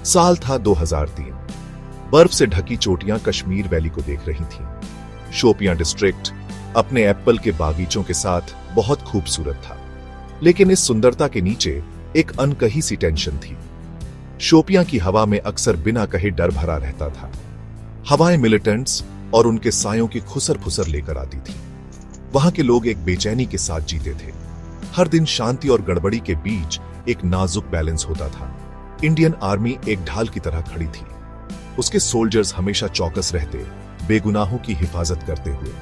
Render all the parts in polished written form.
साल था 2003। बर्फ से ढकी चोटियां कश्मीर वैली को देख रही थीं। शोपियां डिस्ट्रिक्ट अपने एप्पल के बागीचों के साथ बहुत खूबसूरत था, लेकिन इस सुंदरता के नीचे एक अनकही सी टेंशन थी। शोपियां की हवा में अक्सर बिना कहे डर भरा रहता था। हवाएं मिलिटेंट्स और उनके सायों की खुसर फुसर लेकर आती थी। वहां के लोग एक बेचैनी के साथ जीते थे। हर दिन शांति और गड़बड़ी के बीच एक नाजुक बैलेंस होता था। इंडियन आर्मी एक ढाल की तरह खड़ी थी। उसके सोल्जर्स हमेशा चौकस रहते, बेगुनाहों की हिफाजत करते हुए।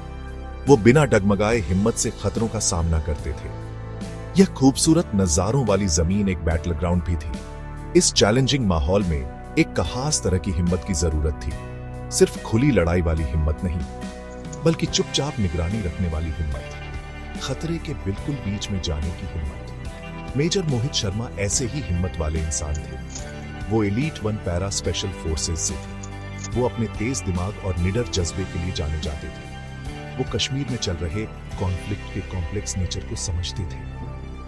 वो बिना डगमगाए हिम्मत से खतरों का सामना करते थे। यह खूबसूरत नजारों वाली जमीन एक बैटल ग्राउंड भी थी। इस चैलेंजिंग माहौल में एक खास तरह की हिम्मत की जरूरत थी। सिर्फ खुली लड़ाई वाली हिम्मत नहीं, बल्कि चुपचाप निगरानी रखने वाली हिम्मत, खतरे के बिल्कुल बीच में जाने की हिम्मत। मेजर मोहित शर्मा ऐसे ही हिम्मत वाले इंसान थे। वो एलीट 1 पैरा स्पेशल फोर्सेस से थे। वो अपने तेज दिमाग और निडर जज्बे के लिए जाने जाते थे। वो कश्मीर में चल रहे कॉन्फ्लिक्ट के कॉम्प्लेक्स नेचर को समझते थे।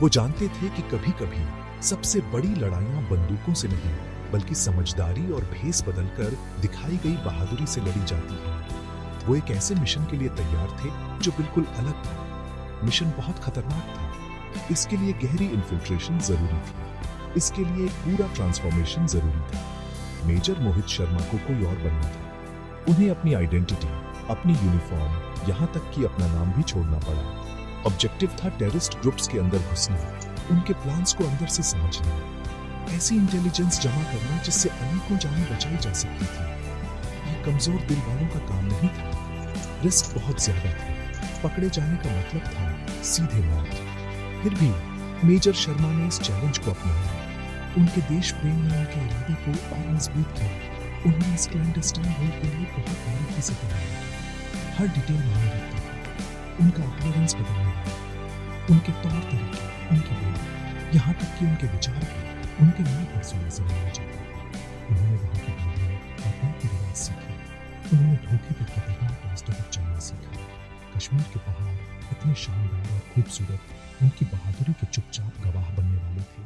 वो जानते थे कि कभी कभी सबसे बड़ी लड़ाइयां बंदूकों से नहीं, बल्कि समझदारी और भेस बदलकर दिखाई गई बहादुरी से लड़ी जाती है। वो एक ऐसे मिशन के लिए तैयार थे जो बिल्कुल अलग था। मिशन बहुत खतरनाक था। इसके लिए गहरी इन्फिल्ट्रेशन जरूरी थी। इसके लिए एक पूरा ट्रांसफॉर्मेशन जरूरी था। मेजर मोहित शर्मा को कोई और बनना था। उन्हें अपनी आइडेंटिटी, अपनी यूनिफॉर्म, यहां तक कि अपना नाम भी छोड़ना पड़ा। ऑब्जेक्टिव था टेररिस्ट ग्रुप्स के अंदर घुसना, उनके प्लान्स को अंदर से समझना, ऐसी इंटेलिजेंस जमा करना जिससे अनेकों जानें बचाई जा सकती थी। ये कमजोर दिल वालों का काम नहीं था। रिस्क बहुत ज्यादा था। पकड़े जाने का मतलब था सीधे मौत। फिर भी मेजर शर्मा ने इस चैलेंज को अपनाया। उनके देश प्रेम ने उनके इरादे को और मजबूत किया। उन्होंने इस क्लैंडस्टाइन रोल के लिए बहुत बारीकी से बनाया। हर डिटेल मायने रखता था। उनका अपीयरेंस बदलने लगा, उनके तौर तरीके, उनकी बोली, यहाँ तक कि उनके विचार भी उनके नए पर्सोना से मिलने चाहिए। उन्होंने वहाँ की बोलियाँ और उनकी रिवाज सीखी। उन्होंने धोखे के खतरनाक रास्तों पर चलना सीखा। कश्मीर के पहाड़ इतने शानदार और खूबसूरत, उनकी बहादुरी के चुपचाप गवाह बनने वाले थे।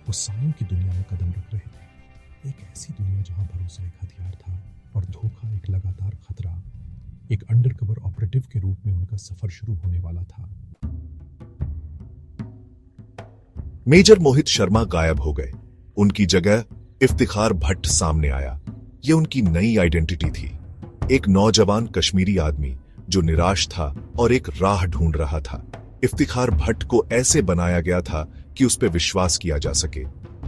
वो सायों की दुनिया में कदम रख रहे थे। एक ऐसी दुनिया जहां भरोसा एक हथियार था और धोखा एक लगातार खतरा। एक अंडरकवर ऑपरेटिव के रूप में उनका सफर शुरू होने वाला था। मेजर मोहित शर्मा गायब हो गए। उनकी जगह इफ्तिखार भट्ट सामने आया। ये उनकी नई आइडेंटिटी थी। एक नौजवान कश्मीरी आदमी जो निराश था और एक राह ढूंढ रहा था। इफ्तिखार भट्ट को ऐसे बनाया गया था कि उस पर विश्वास किया जा सके।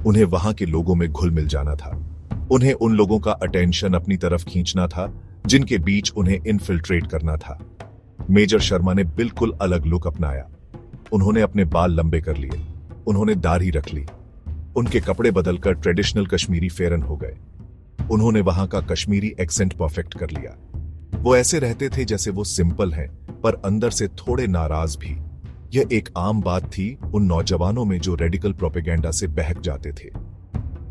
उन्हें वहां के लोगों में घुल मिल जाना था। उन्हें उन लोगों का अटेंशन अपनी तरफ खींचना था जिनके बीच उन्हें इन्फिल्ट्रेट करना था। मेजर शर्मा ने बिल्कुल अलग लुक अपनाया। उन्होंने अपने बाल लंबे कर लिए, उन्होंने दाढ़ी रख ली, उनके कपड़े बदलकर ट्रेडिशनल कश्मीरी फेरन हो गए। उन्होंने वहां का कश्मीरी एक्सेंट परफेक्ट कर लिया। वो ऐसे रहते थे जैसे वो सिंपल हैं, पर अंदर से थोड़े नाराज भी। यह एक आम बात थी उन नौजवानों में जो रेडिकल प्रोपेगेंडा से बहक जाते थे।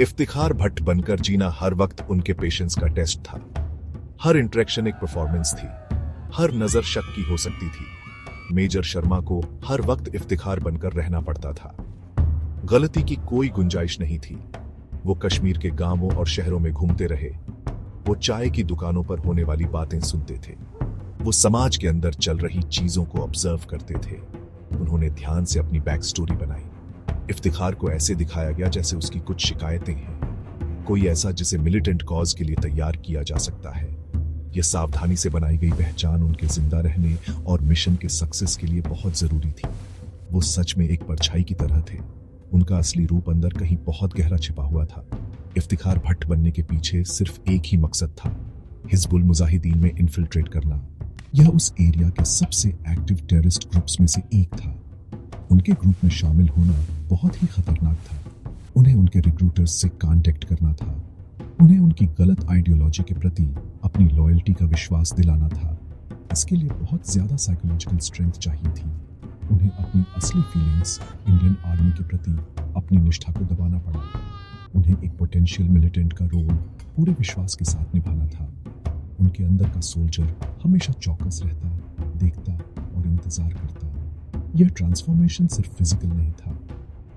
इफ्तिखार भट्ट बनकर जीना हर वक्त उनके पेशेंस का टेस्ट था। हर इंटरेक्शन एक परफॉर्मेंस थी। हर नजर शक की हो सकती थी। मेजर शर्मा को हर वक्त इफ्तिखार बनकर रहना पड़ता था। गलती की कोई गुंजाइश नहीं थी। वो कश्मीर के गांवों और शहरों में घूमते रहे। वो चाय की दुकानों पर होने वाली बातें सुनते थे। वो समाज के अंदर चल रही चीजों को ऑब्जर्व करते थे। उन्होंने ध्यान से अपनी बैक स्टोरी बनाई। इफ्तिखार को ऐसे दिखाया गया जैसे उसकी कुछ शिकायतें हैं, कोई ऐसा जिसे मिलिटेंट कॉज के लिए तैयार किया जा सकता है। यह सावधानी से बनाई गई पहचान उनके जिंदा रहने और मिशन के सक्सेस के लिए बहुत जरूरी थी। वो सच में एक परछाई की तरह थे। उनका असली रूप अंदर कहीं बहुत गहरा छिपा हुआ था। इफ्तिखार भट्ट बनने के पीछे सिर्फ एक ही मकसद था, हिजबुल मुजाहिदीन में इन्फिल्ट्रेट करना। यह उस एरिया के सबसे एक्टिव टेररिस्ट ग्रुप्स में से एक था। उनके ग्रुप में शामिल होना बहुत ही खतरनाक था। उन्हें उनके रिक्रूटर्स से कांटेक्ट करना था। उन्हें उनकी गलत आइडियोलॉजी के प्रति अपनी लॉयल्टी का विश्वास दिलाना था। इसके लिए बहुत ज्यादा साइकोलॉजिकल स्ट्रेंथ चाहिए थी। उन्हें अपनी असली फीलिंग्स इंडियन आर्मी के प्रति अपनी निष्ठा को दबाना पड़ा। उन्हें एक पोटेंशियल मिलिटेंट का रोल पूरे विश्वास के साथ निभाना था। उनके अंदर का सोल्जर हमेशा चौकस रहता, देखता और इंतजार करता। यह ट्रांसफॉर्मेशन सिर्फ फिजिकल नहीं था,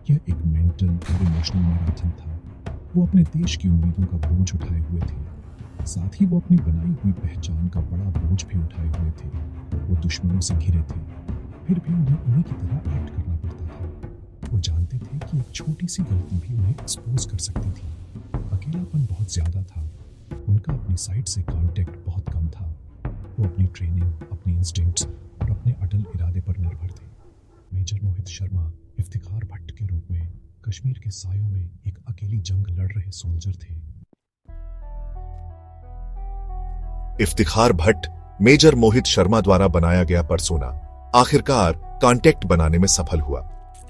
यह एक मेंटल और इमोशनल मैराथन था। वो अपने देश की उम्मीदों का बोझ उठाए हुए थे, साथ ही वो अपनी बनाई हुई पहचान का बड़ा बोझ भी उठाए हुए थे। वो दुश्मनों से घिरे थे, फिर भी उन्हें की तरह एक्ट करना पड़ता था। वो जानते थे कि एक छोटी सी गलती भी उन्हें एक्सपोज कर सकती थी। अकेलापन बहुत ज्यादा था, उनका अपनी साइड से कांटेक्ट बहुत कम था। वो अपनी ट्रेनिंग, अपनी इंस्टिंक्ट्स और अपने अटल इरादे पर निर्भर थे। मेजर मोहित शर्मा इफ्तिखार भट्ट के रूप में कश्मीर के सायों में एक अकेली जंग लड़ रहे सोल्जर थे। इफ्तिखार भट्ट मेजर मोहित शर्मा द्वारा बनाया गया पर्सोना आखिरकार कांटेक्ट बनाने में सफल हुआ।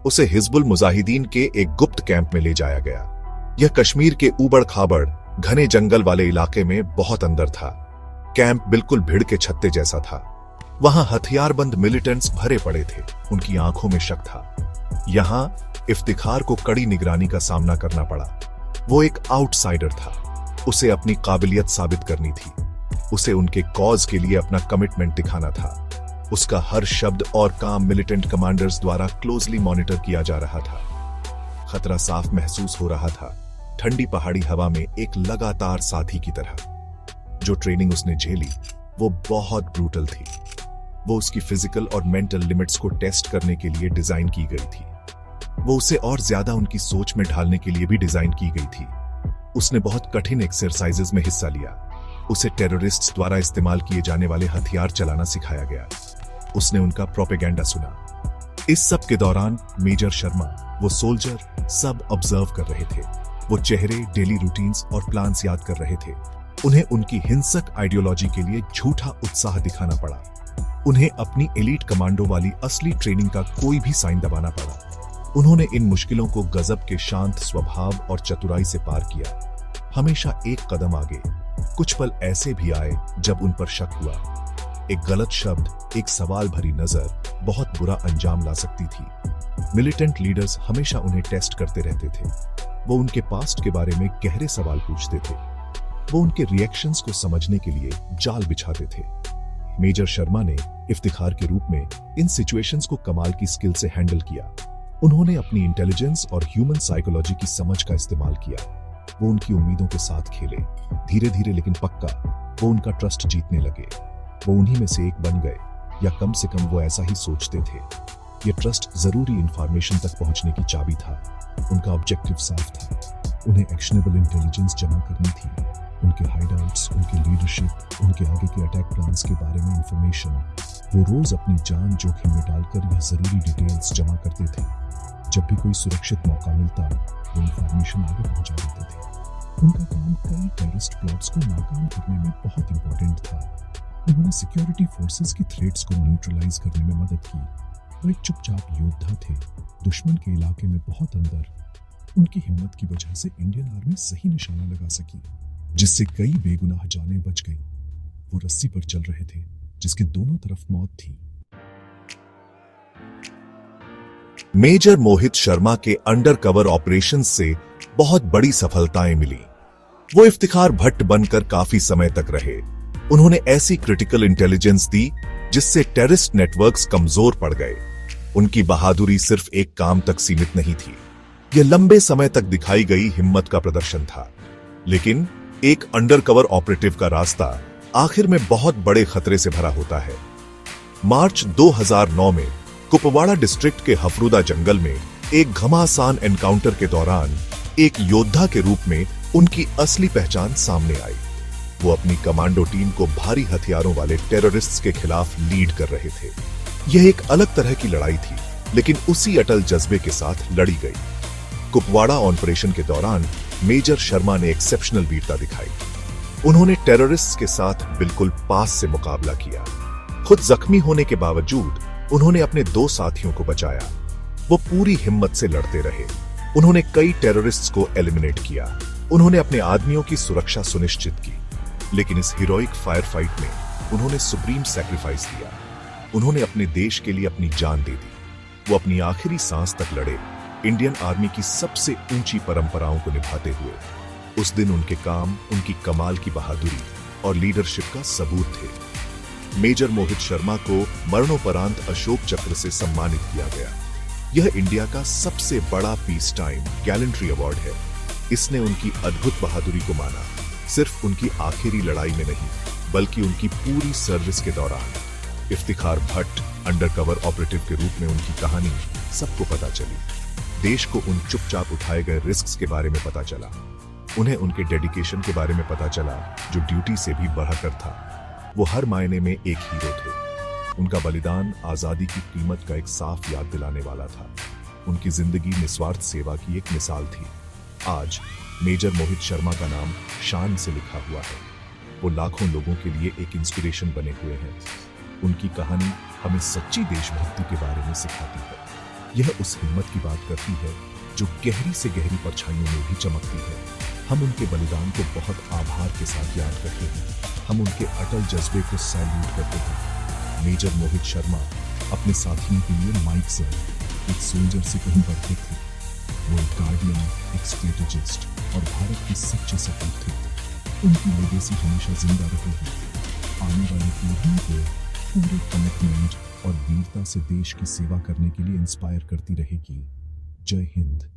उसे हिजबुल मुजाहिदीन के एक गुप्त कैंप में ले जाया गया। यह कश्मीर के ऊबड़ खाबड़ घने जंगल वाले इलाके में बहुत अंदर था। कैंप बिल्कुल भीड़ के छत्ते जैसा था। वहां हथियारबंद मिलिटेंट्स भरे पड़े थे। उनकी आंखों में शक था। यहां इफ्तिखार को कड़ी निगरानी का सामना करना पड़ा। वो एक आउटसाइडर था। उसे अपनी काबिलियत साबित करनी थी। उसे उनके कॉज के लिए अपना कमिटमेंट दिखाना था। उसका हर शब्द और काम मिलिटेंट कमांडर्स द्वारा क्लोजली मॉनिटर किया जा रहा था। खतरा साफ महसूस हो रहा था, ठंडी पहाड़ी हवा में एक लगातार साथी की तरह। जो ट्रेनिंग उसने झेली वो बहुत ब्रूटल थी। वो उसकी फिजिकल और मेंटल लिमिट्स को टेस्ट करने के लिए डिजाइन की गई थी। वो उसे और ज्यादा उनकी सोच में ढालने के लिए भी डिजाइन की गई थी। उसने बहुत कठिन एक्सरसाइजेज में हिस्सा लिया। उसे टेररिस्ट्स द्वारा इस्तेमाल किए जाने वाले हथियार चलाना सिखाया गया। उसने उनका प्रोपेगेंडा सुना। इस सब के दौरान मेजर शर्मा, वो सोल्जर, सब ऑब्जर्व कर रहे थे। वो चेहरे, डेली रूटीन्स और प्लान्स याद कर रहे थे। उन्हें उनकी हिंसक आइडियोलॉजी के लिए झूठा उत्साह दिखाना पड़ा। उन्हें अपनी एलीट कमांडो वाली असली ट्रेनिंग का कोई भी साइन दबाना पड़ा। उन्होंने इन मुश्किलों को गजब के शांत स्वभाव और चतुराई से पार किया, हमेशा एक कदम आगे। कुछ पल ऐसे भी आए जब उन पर शक हुआ। एक गलत शब्द, एक सवाल भरी नजर बहुत बुरा अंजाम ला सकती थी। मिलिटेंट लीडर्स हमेशा उन्हें टेस्ट करते रहते थे। वो उनके पास्ट के बारे में गहरे सवाल पूछते थे। वो उनके रिएक्शंस को समझने के लिए जाल बिछाते थे। मेजर शर्मा ने इफ्तिखार के रूप में इन सिचुएशंस को कमाल की स्किल से हैंडल किया। उन्होंने अपनी इंटेलिजेंस और ह्यूमन साइकोलॉजी की समझ का इस्तेमाल किया। वो उनकी उम्मीदों के साथ खेले, धीरे धीरे लेकिन पक्का। वो उनका ट्रस्ट जीतने लगे। वो उन्हीं में से एक बन गए, या कम से कम वो ऐसा ही सोचते थे। ये ट्रस्ट जरूरी इंफॉर्मेशन तक पहुंचने की चाबी था। उनका ऑब्जेक्टिव साफ था। उन्हें एक्शनेबल इंटेलिजेंस जमा करनी थी। उनके हाइडआउट्स, उनके लीडरशिप, उनके आगे के अटैक प्लान्स के बारे में इंफॉर्मेशन। वो रोज अपनी जान जोखिम में डालकर यह जरूरी डिटेल्स जमा करते थे। जब भी कोई सुरक्षित मौका मिलता, वो इंफॉर्मेशन आगे पहुंचा देते थे। उनका काम कई टेररिस्ट प्लॉट्स को नाकाम करने में बहुत इंपॉर्टेंट था। उन्होंने सिक्योरिटी फोर्सेस की थ्रेट्स को न्यूट्रलाइज करने में मदद की। वो एक चुपचाप योद्धा थे, दुश्मन के इलाके में बहुत अंदर। उनकी हिम्मत की वजह से इंडियन आर्मी सही निशाना लगा सकी, जिससे कई बेगुनाह जानें बच गईं। वो रस्सी पर चल रहे थे जिसके दोनों तरफ मौत थी। मेजर मोहित शर्मा के अंडरकवर ऑपरेशन से बहुत बड़ी सफलताएं मिली। वो इफ्तिखार भट्ट बनकर काफी समय तक रहे। उन्होंने ऐसी क्रिटिकल इंटेलिजेंस दी जिससे टेररिस्ट नेटवर्क्स कमजोर पड़ गए। उनकी बहादुरी सिर्फ एक काम तक सीमित नहीं थी, यह लंबे समय तक दिखाई गई हिम्मत का प्रदर्शन था। लेकिन एक अंडरकवर ऑपरेटिव का रास्ता आखिर में बहुत बड़े खतरे से भरा होता है। मार्च 2009 में कुपवाड़ा डिस्ट्रिक्ट के हफरूदा जंगल में एक घमासान एनकाउंटर के दौरान एक योद्धा के रूप में उनकी असली पहचान सामने आई। वो अपनी कमांडो टीम को भारी हथियारों वाले टेररिस्ट्स के खिलाफ लीड कर रहे थे। यह एक अलग तरह की लड़ाई थी, लेकिन उसी अटल जज्बे के साथ लड़ी गई। कुपवाड़ा ऑपरेशन के दौरान मेजर शर्मा ने एक्सेप्शनल वीरता दिखाई। उन्होंने टेररिस्ट्स के साथ बिल्कुल पास से मुकाबला किया। खुद जख्मी होने के बावजूद उन्होंने अपने 2 साथियों को बचाया। वो पूरी हिम्मत से लड़ते रहे। उन्होंने कई टेररिस्ट्स को एलिमिनेट किया। उन्होंने अपने आदमियों की सुरक्षा सुनिश्चित की। लेकिन इस हीरोइक फायर फाइट में उन्होंने सुप्रीम सैक्रिफाइस दिया। उन्होंने अपने देश के लिए अपनी जान दे दी। वो अपनी आखिरी सांस तक लड़े, इंडियन आर्मी की सबसे ऊंची परंपराओं को निभाते हुए। उस दिन उनके काम, उनकी कमाल की बहादुरी और लीडरशिप का सबूत थे। मेजर मोहित शर्मा को मरणोपरांत अशोक चक्र से सम्मानित किया गया। यह इंडिया का सबसे बड़ा पीस टाइम गैलेंट्री अवार्ड है। इसने उनकी अद्भुत बहादुरी को माना, सिर्फ उनकी आखिरी लड़ाई में नहीं बल्कि उनकी पूरी सर्विस के दौरान। इफ्तिखार भट्ट अंडरकवर ऑपरेटिव के रूप में उनकी कहानी सबको पता चली। देश को उन चुपचाप उठाए गए रिस्क्स के बारे में पता चला, उन्हें उनके डेडिकेशन के बारे में पता चला जो ड्यूटी से भी बढ़कर था। वो हर मायने में एक हीरो थे। उनका बलिदान आजादी की कीमत का एक साफ याद दिलाने वाला था। उनकी जिंदगी निस्वार्थ सेवा की एक मिसाल थी। आज मेजर मोहित शर्मा का नाम शान से लिखा हुआ है। वो लाखों लोगों के लिए एक इंस्पिरेशन बने हुए हैं। उनकी कहानी हमें सच्ची देशभक्ति के बारे में सिखाती है। यह उस हिम्मत की बात करती है जो गहरी से गहरी परछाइयों में भी चमकती है। हम उनके बलिदान को बहुत आभार के साथ याद करते हैं। हम उनके अटल जज्बे को सैल्यूट करते हैं। मेजर मोहित शर्मा अपने साथियों के लिए माइक सर एक सोल्जर से कहीं बढ़ते थे। वो एक गार्डियन, एक स्ट्रेटेजिस्ट और भारत के सच्चे सपूत थे। उनकी लेगेसी हमेशा जिंदा रहेगी। आने वाली पीढ़ियों को पूरे कमिटमेंट और वीरता से देश की सेवा करने के लिए इंस्पायर करती रहेगी। जय हिंद।